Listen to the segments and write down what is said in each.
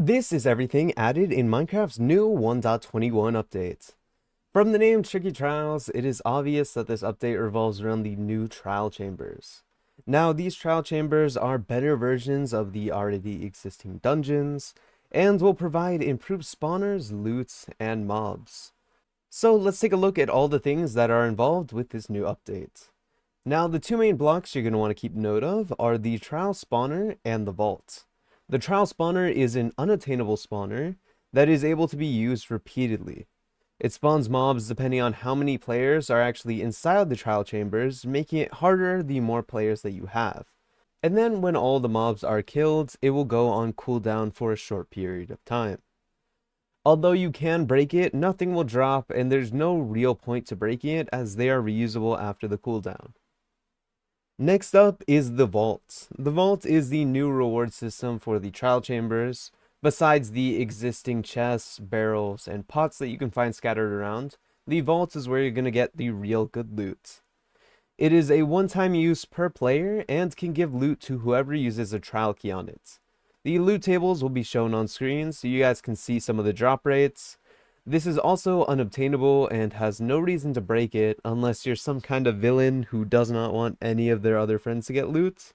This is everything added in Minecraft's new 1.21 update. From the name Tricky Trials, it is obvious that this update revolves around the new trial chambers. Now, these trial chambers are better versions of the already existing dungeons, and will provide improved spawners, loot, and mobs. So let's take a look at all the things that are involved with this new update. Now, the two main blocks you're going to want to keep note of are the trial spawner and the vault. The trial spawner is an unattainable spawner that is able to be used repeatedly. It spawns mobs depending on how many players are actually inside the trial chambers, making it harder the more players that you have. And then when all the mobs are killed, it will go on cooldown for a short period of time. Although you can break it, nothing will drop and there's no real point to breaking it as they are reusable after the cooldown. Next up is the Vault. The Vault is the new reward system for the trial chambers. Besides the existing chests, barrels, and pots that you can find scattered around, the Vault is where you're going to get the real good loot. It is a one-time use per player and can give loot to whoever uses a trial key on it. The loot tables will be shown on screen so you guys can see some of the drop rates. This is also unobtainable and has no reason to break it unless you're some kind of villain who does not want any of their other friends to get loot.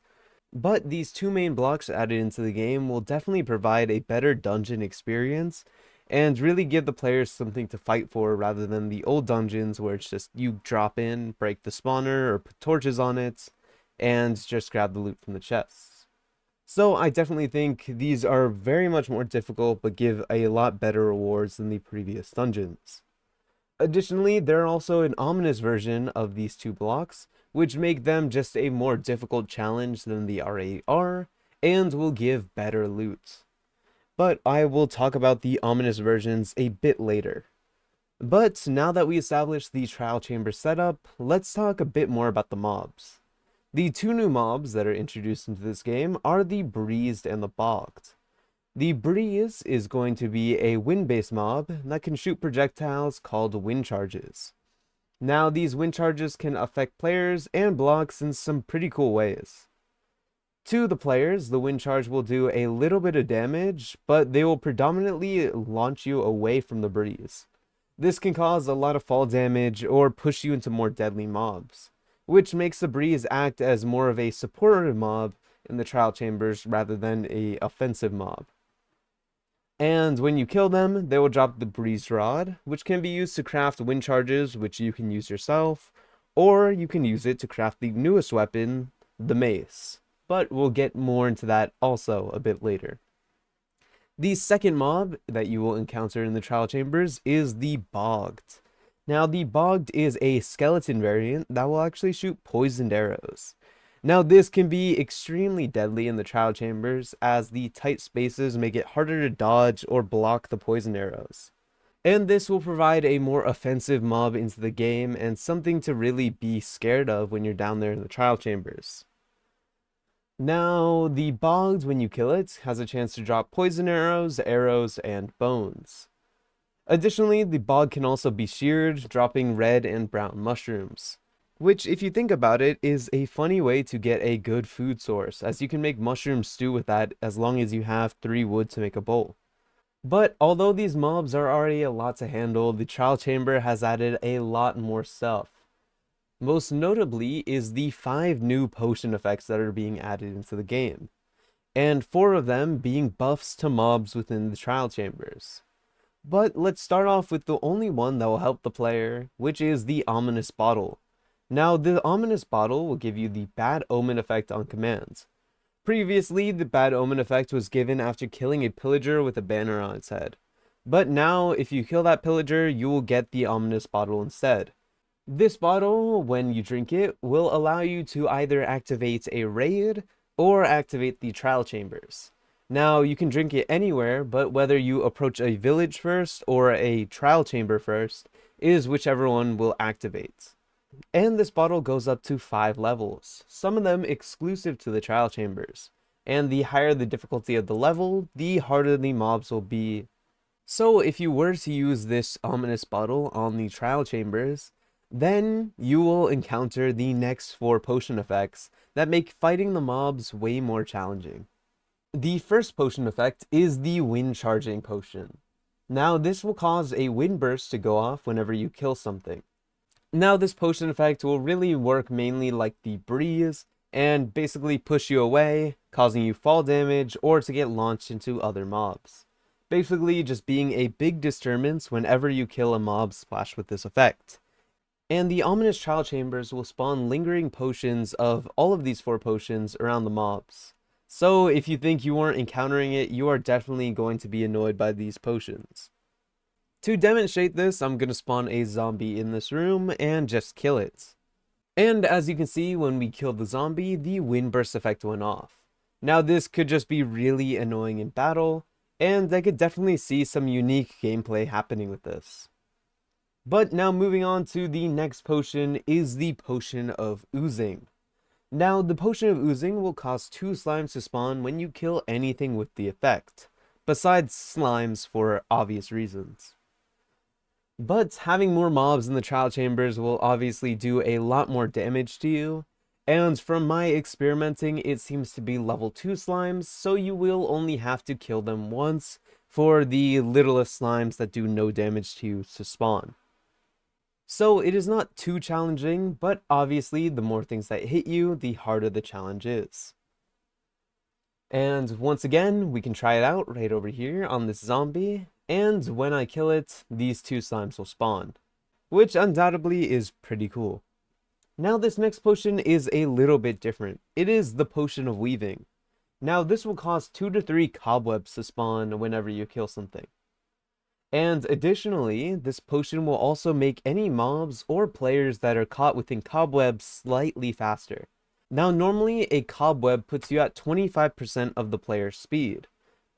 But these two main blocks added into the game will definitely provide a better dungeon experience and really give the players something to fight for rather than the old dungeons where it's just you drop in, break the spawner, or put torches on it, and just grab the loot from the chests. So I definitely think these are very much more difficult but give a lot better rewards than the previous dungeons. Additionally, there are also an ominous version of these two blocks, which make them just a more difficult challenge than the already are, and will give better loot. But I will talk about the ominous versions a bit later. But now that we established the trial chamber setup, let's talk a bit more about the mobs. The two new mobs that are introduced into this game are the Breezed and the Bogged. The Breeze is going to be a wind-based mob that can shoot projectiles called wind charges. Now, these wind charges can affect players and blocks in some pretty cool ways. To the players, the wind charge will do a little bit of damage, but they will predominantly launch you away from the breeze. This can cause a lot of fall damage or push you into more deadly mobs, which makes the breeze act as more of a supportive mob in the trial chambers rather than a offensive mob. And when you kill them, they will drop the breeze rod, which can be used to craft wind charges, which you can use yourself, or you can use it to craft the newest weapon, the Mace. But we'll get more into that also a bit later. The second mob that you will encounter in the trial chambers is the Bogged. Now, the Bogged is a skeleton variant that will actually shoot poisoned arrows. Now, this can be extremely deadly in the trial chambers, as the tight spaces make it harder to dodge or block the poison arrows. And this will provide a more offensive mob into the game and something to really be scared of when you're down there in the trial chambers. Now, the Bogged, when you kill it, has a chance to drop poison arrows, and bones. Additionally, the bog can also be sheared, dropping red and brown mushrooms, which, if you think about it, is a funny way to get a good food source, as you can make mushroom stew with that as long as you have 3 wood to make a bowl. But although these mobs are already a lot to handle, the trial chamber has added a lot more stuff. Most notably is the 5 new potion effects that are being added into the game, and 4 of them being buffs to mobs within the trial chambers. But let's start off with the only one that will help the player, which is the Ominous Bottle. Now, the Ominous Bottle will give you the Bad Omen effect on command. Previously, the Bad Omen effect was given after killing a pillager with a banner on its head. But now, if you kill that pillager, you will get the Ominous Bottle instead. This bottle, when you drink it, will allow you to either activate a raid or activate the trial chambers. Now, you can drink it anywhere, but whether you approach a village first or a trial chamber first is whichever one will activate. And this bottle goes up to 5 levels, some of them exclusive to the trial chambers. And the higher the difficulty of the level, the harder the mobs will be. So if you were to use this ominous bottle on the trial chambers, then you will encounter the next 4 potion effects that make fighting the mobs way more challenging. The first potion effect is the wind charging potion. Now this will cause a wind burst to go off whenever you kill something. Now this potion effect will really work mainly like the breeze and basically push you away, causing you fall damage or to get launched into other mobs. Basically just being a big disturbance whenever you kill a mob splashed with this effect. And the ominous trial chambers will spawn lingering potions of all of these 4 potions around the mobs. So if you think you weren't encountering it, you are definitely going to be annoyed by these potions. To demonstrate this, I'm going to spawn a zombie in this room and just kill it. And as you can see, when we killed the zombie, the wind burst effect went off. Now this could just be really annoying in battle, and I could definitely see some unique gameplay happening with this. But now moving on to the next potion is the potion of oozing. Now the potion of oozing will cause 2 slimes to spawn when you kill anything with the effect, besides slimes for obvious reasons. But having more mobs in the trial chambers will obviously do a lot more damage to you, and from my experimenting it seems to be level 2 slimes, so you will only have to kill them once for the littlest slimes that do no damage to you to spawn. So it is not too challenging, but obviously the more things that hit you, the harder the challenge is. And once again, we can try it out right over here on this zombie, and when I kill it, these 2 slimes will spawn, which undoubtedly is pretty cool. Now this next potion is a little bit different. It is the potion of weaving. Now this will cause 2 to 3 cobwebs to spawn whenever you kill something. And additionally, this potion will also make any mobs or players that are caught within cobwebs slightly faster. Now normally a cobweb puts you at 25% of the player's speed,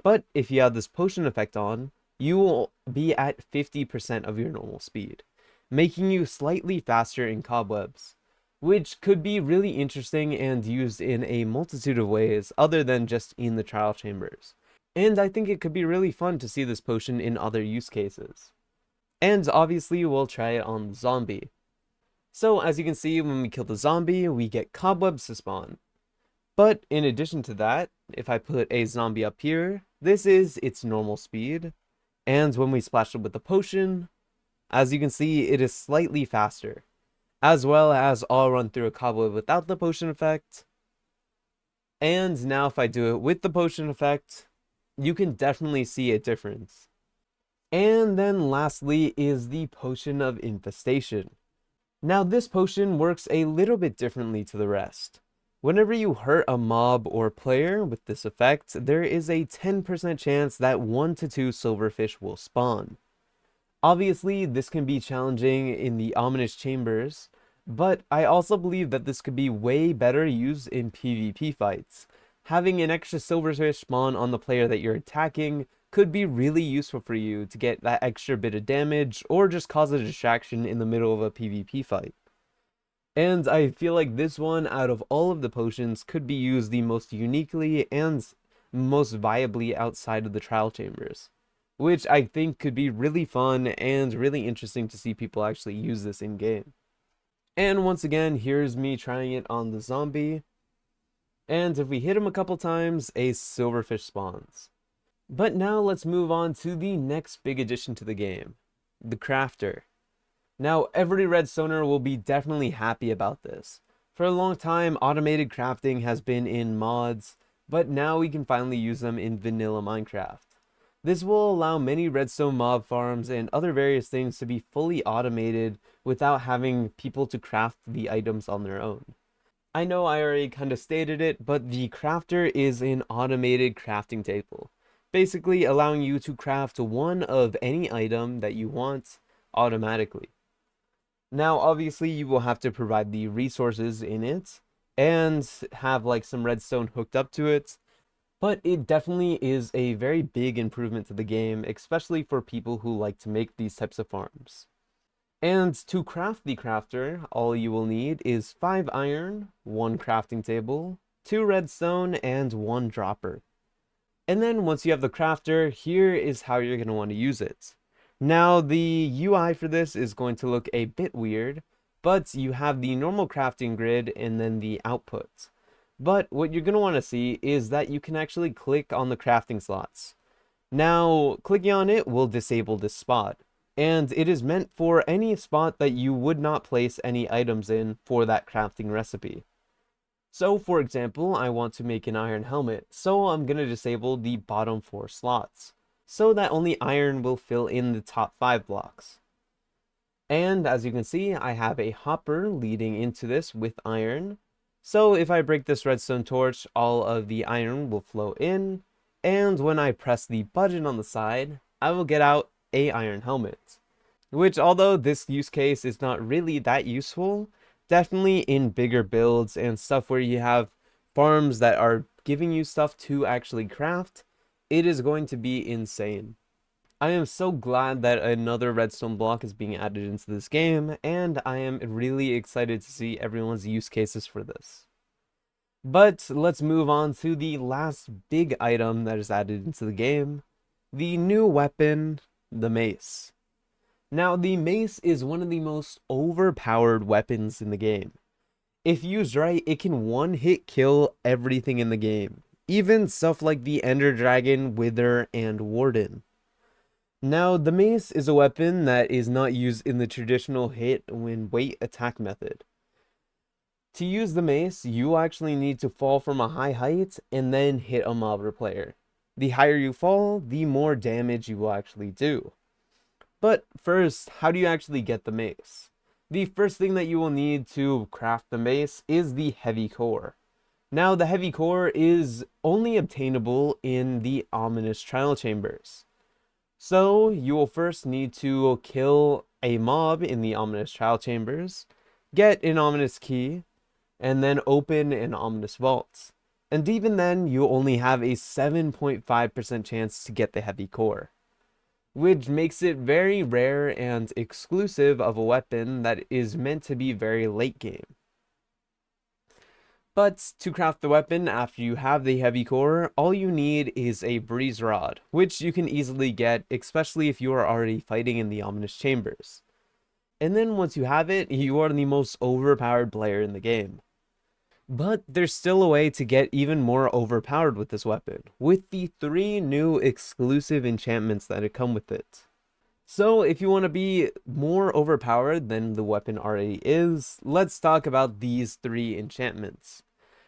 but if you have this potion effect on, you will be at 50% of your normal speed, making you slightly faster in cobwebs, which could be really interesting and used in a multitude of ways other than just in the trial chambers. And I think it could be really fun to see this potion in other use cases. And obviously we'll try it on the zombie. So as you can see, when we kill the zombie, we get cobwebs to spawn. But in addition to that, if I put a zombie up here, this is its normal speed. And when we splash it with the potion, as you can see, it is slightly faster. As well as I'll run through a cobweb without the potion effect. And now if I do it with the potion effect, you can definitely see a difference. And then lastly is the potion of infestation. Now this potion works a little bit differently to the rest. Whenever you hurt a mob or player with this effect, there is a 10% chance that 1 to 2 silverfish will spawn. Obviously, this can be challenging in the ominous chambers, but I also believe that this could be way better used in PvP fights. Having an extra silverfish spawn on the player that you're attacking could be really useful for you to get that extra bit of damage or just cause a distraction in the middle of a PvP fight. And I feel like this one, out of all of the potions, could be used the most uniquely and most viably outside of the trial chambers, which I think could be really fun and really interesting to see people actually use this in game. And once again, here's me trying it on the zombie. And if we hit him a couple times, a silverfish spawns. But now let's move on to the next big addition to the game, the crafter. Now every redstoner will be definitely happy about this. For a long time, automated crafting has been in mods, but now we can finally use them in vanilla Minecraft. This will allow many redstone mob farms and other various things to be fully automated without having people to craft the items on their own. I know I already kind of stated it, but the crafter is an automated crafting table, basically allowing you to craft one of any item that you want automatically. Now, obviously, you will have to provide the resources in it and have like some redstone hooked up to it, but it definitely is a very big improvement to the game, especially for people who like to make these types of farms. And to craft the crafter, all you will need is 5 iron, 1 crafting table, 2 redstone, and 1 dropper. And then once you have the crafter, here is how you're going to want to use it. Now the UI for this is going to look a bit weird, but you have the normal crafting grid and then the output. But what you're going to want to see is that you can actually click on the crafting slots. Now, clicking on it will disable this spot, and it is meant for any spot that you would not place any items in for that crafting recipe. So, for example, I want to make an iron helmet, so I'm going to disable the bottom 4 slots, so that only iron will fill in the top 5 blocks. And as you can see, I have a hopper leading into this with iron. So if I break this redstone torch, all of the iron will flow in. And when I press the button on the side, I will get out a iron helmet. Which, although this use case is not really that useful, definitely in bigger builds and stuff where you have farms that are giving you stuff to actually craft, it is going to be insane. I am so glad that another redstone block is being added into this game, and I am really excited to see everyone's use cases for this. But let's move on to the last big item that is added into the game, the new weapon, the Mace. Now, the Mace is one of the most overpowered weapons in the game. If used right, it can one-hit kill everything in the game, even stuff like the Ender Dragon, Wither, and Warden. Now, the Mace is a weapon that is not used in the traditional hit when wait attack method. To use the Mace, you actually need to fall from a high height and then hit a mob or player. The higher you fall, the more damage you will actually do. But first, how do you actually get the Mace? The first thing that you will need to craft the Mace is the heavy core. Now, the heavy core is only obtainable in the ominous trial chambers. So you will first need to kill a mob in the ominous trial chambers, get an ominous key, and then open an ominous vault. And even then, you only have a 7.5% chance to get the heavy core, which makes it very rare and exclusive of a weapon that is meant to be very late game. But to craft the weapon after you have the heavy core, all you need is a breeze rod, which you can easily get, especially if you are already fighting in the ominous chambers. And then once you have it, you are the most overpowered player in the game. But there's still a way to get even more overpowered with this weapon, with the 3 new exclusive enchantments that come with it. So if you want to be more overpowered than the weapon already is, let's talk about these 3 enchantments.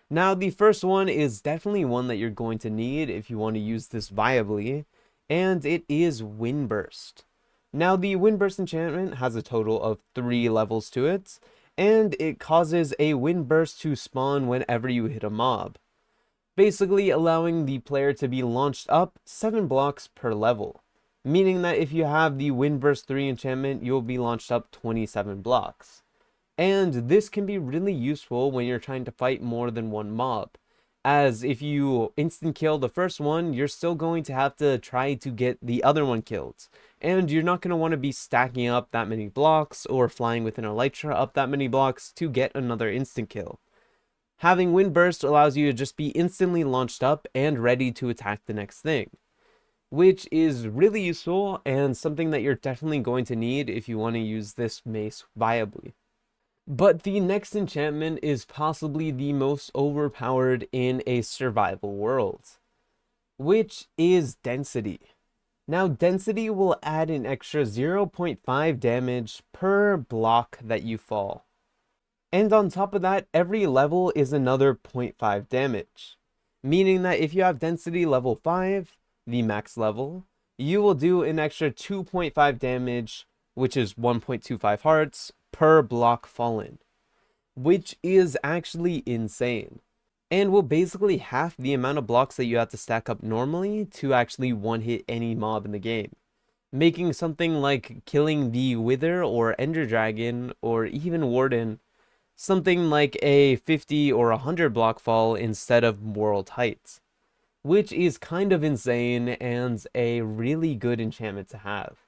Now, the first one is definitely one that you're going to need if you want to use this viably, and it is Windburst. Now, the Windburst enchantment has a total of 3 levels to it, and it causes a Windburst to spawn whenever you hit a mob, basically allowing the player to be launched up 7 blocks per level. Meaning that if you have the Windburst 3 enchantment, you'll be launched up 27 blocks. And this can be really useful when you're trying to fight more than one mob, as if you instant kill the first one, you're still going to have to try to get the other one killed. And you're not going to want to be stacking up that many blocks or flying with an elytra up that many blocks to get another instant kill. Having Windburst allows you to just be instantly launched up and ready to attack the next thing, which is really useful and something that you're definitely going to need if you want to use this Mace viably. But the next enchantment is possibly the most overpowered in a survival world, which is Density. Now, Density will add an extra 0.5 damage per block that you fall. And on top of that, every level is another 0.5 damage, meaning that if you have Density level 5, the max level, you will do an extra 2.5 damage, which is 1.25 hearts, per block fallen, which is actually insane, and will basically half the amount of blocks that you have to stack up normally to actually one-hit any mob in the game, making something like killing the Wither or Ender Dragon or even Warden something like a 50 or 100 block fall instead of World Heights, which is kind of insane and a really good enchantment to have.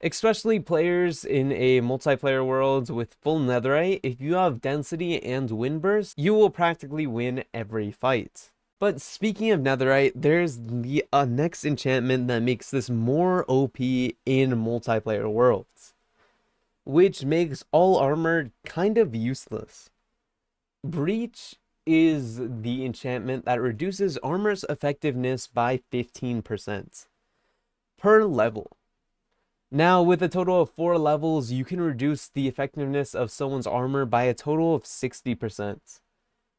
Especially players in a multiplayer world with full netherite, if you have Density and Windburst, you will practically win every fight. But speaking of netherite, there's the next enchantment that makes this more OP in multiplayer worlds, which makes all armor kind of useless. Breach is the enchantment that reduces armor's effectiveness by 15% per level. Now, with a total of 4 levels, you can reduce the effectiveness of someone's armor by a total of 60%.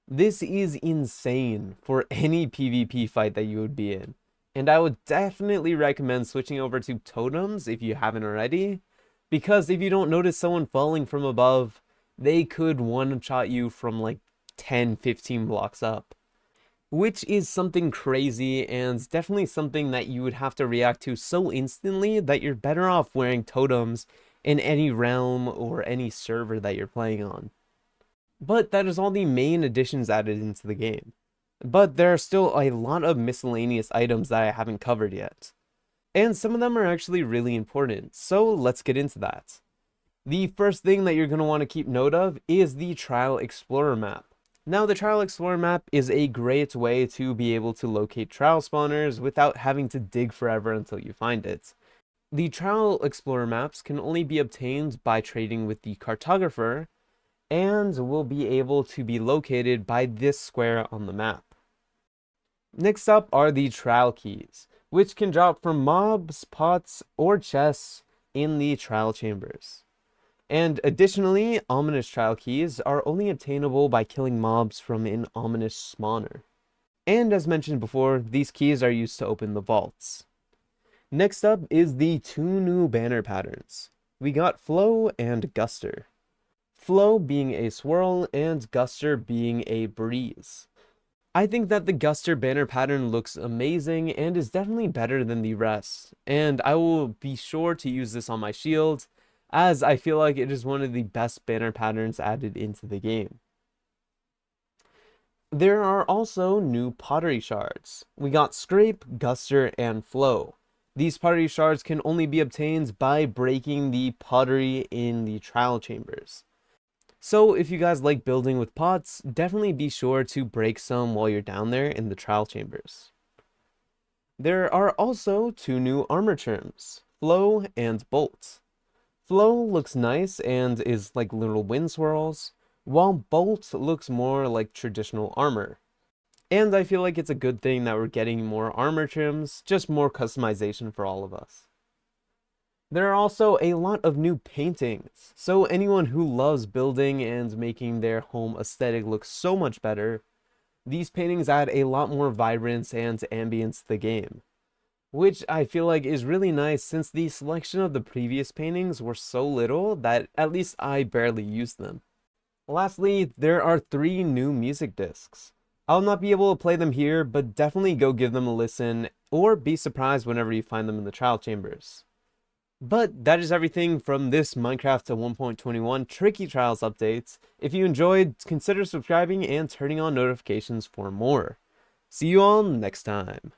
This is insane for any PvP fight that you would be in. And I would definitely recommend switching over to totems if you haven't already, because if you don't notice someone falling from above, they could one-shot you from like 10, 15 blocks up. Which is something crazy and definitely something that you would have to react to so instantly that you're better off wearing totems in any realm or any server that you're playing on. But that is all the main additions added into the game. But there are still a lot of miscellaneous items that I haven't covered yet. And some of them are actually really important, so let's get into that. The first thing that you're going to want to keep note of is the Trial Explorer map. Now, the Trial Explorer map is a great way to be able to locate trial spawners without having to dig forever until you find it. The Trial Explorer maps can only be obtained by trading with the cartographer, and will be able to be located by this square on the map. Next up are the trial keys, which can drop from mobs, pots, or chests in the trial chambers. And additionally, ominous trial keys are only obtainable by killing mobs from an ominous spawner. And as mentioned before, these keys are used to open the vaults. Next up is the 2 new banner patterns. We got Flow and Guster. Flow being a swirl and Guster being a breeze. I think that the Guster banner pattern looks amazing and is definitely better than the rest, and I will be sure to use this on my shield, as I feel like it is one of the best banner patterns added into the game. There are also new pottery shards. We got Scrape, Guster, and Flow. These pottery shards can only be obtained by breaking the pottery in the trial chambers. So if you guys like building with pots, definitely be sure to break some while you're down there in the trial chambers. There are also 2 new armor terms, Flow and Bolt. Flow looks nice and is like little wind swirls, while Bolt looks more like traditional armor. And I feel like it's a good thing that we're getting more armor trims, just more customization for all of us. There are also a lot of new paintings, so anyone who loves building and making their home aesthetic look so much better, these paintings add a lot more vibrance and ambience to the game, which I feel like is really nice since the selection of the previous paintings were so little that at least I barely used them. Lastly, there are 3 new music discs. I'll not be able to play them here, but definitely go give them a listen, or be surprised whenever you find them in the trial chambers. But that is everything from this Minecraft to 1.21 Tricky Trials updates. If you enjoyed, consider subscribing and turning on notifications for more. See you all next time.